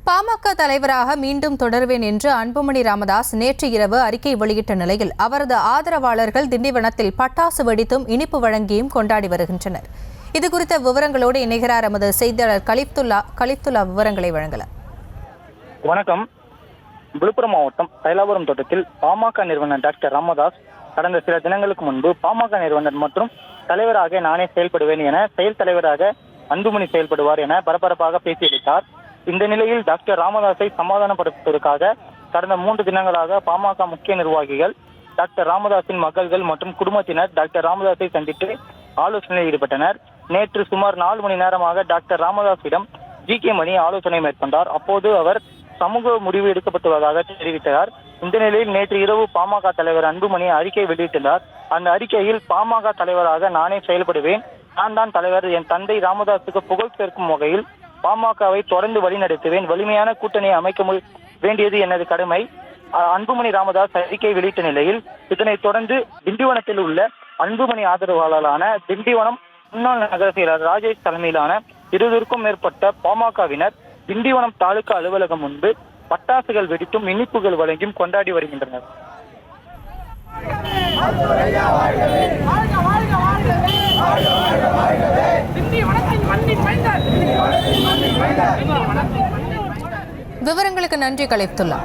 பாமக தலைவராக மீண்டும் தொடர்வேன் என்று அன்புமணி ராமதாஸ் நேற்று இரவு அறிக்கை வெளியிட்ட நிலையில் அவரது ஆதரவாளர்கள் திண்டிவனத்தில் பட்டாசு வெடித்தும் இனிப்பு வழங்கியும் கொண்டாடி வருகின்றனர். இதுகுறித்த விவரங்களோடு இணைகிறார் எமது செய்தியாளர் கலிப்துல்லா. விவரங்களை வழங்கலாம். வணக்கம். விழுப்புரம் மாவட்டம் தைலாபுரம் தோட்டத்தில் பாமக நிறுவனர் டாக்டர் ராமதாஸ் கடந்த சில தினங்களுக்கு முன்பு பாமக நிறுவனர் மற்றும் தலைவராக நானே செயல்படுவேன் என செயல் தலைவராக அன்புமணி செயல்படுவார் என பரபரப்பாக பேசியிருந்தார். இந்த நிலையில் டாக்டர் ராமதாஸை சமாதானப்படுத்துவதற்காக கடந்த 3 தினங்களாக பாமக முக்கிய நிர்வாகிகள், டாக்டர் ராமதாஸின் மகள்கள் மற்றும் குடும்பத்தினர் டாக்டர் ராமதாஸை சந்தித்து ஆலோசனையில் ஈடுபட்டனர். நேற்று சுமார் 4 மணி நேரமாக டாக்டர் ராமதாஸிடம் ஜி.கே. மணி ஆலோசனை மேற்கொண்டார். அப்போது அவர் சமூக முடிவு எடுக்கப்பட்டுள்ளதாக தெரிவித்தார். இந்த நிலையில் நேற்று இரவு பாமக தலைவர் அன்புமணி அறிக்கை வெளியிட்டுள்ளார். அந்த அறிக்கையில் பாமக தலைவராக நானே செயல்படுவேன், நான் தான் தலைவர், என் தந்தை ராமதாஸுக்கு புகழ் சேர்க்கும் வகையில் பாமகவை தொடர்ந்து வழிநடத்துவேன், வலிமையான கூட்டணியை அமைக்க வேண்டியது எனது கடமை, அன்புமணி ராமதாஸ் அறிக்கை வெளியிட்ட நிலையில் இதனைத் தொடர்ந்து திண்டிவனத்தில் உள்ள அன்புமணி ஆதரவாளரான திண்டிவனம் முன்னாள் நகர செயலர் ராஜேஷ் தலைமையிலான 20க்கும் மேற்பட்ட பாமகவினர் திண்டிவனம் தாலுகா அலுவலகம் முன்பு பட்டாசுகள் வெடித்தும் இனிப்புகள் வழங்கியும் கொண்டாடி வருகின்றனர். விவரங்களுக்கு நன்றி கலிப்துல்லா.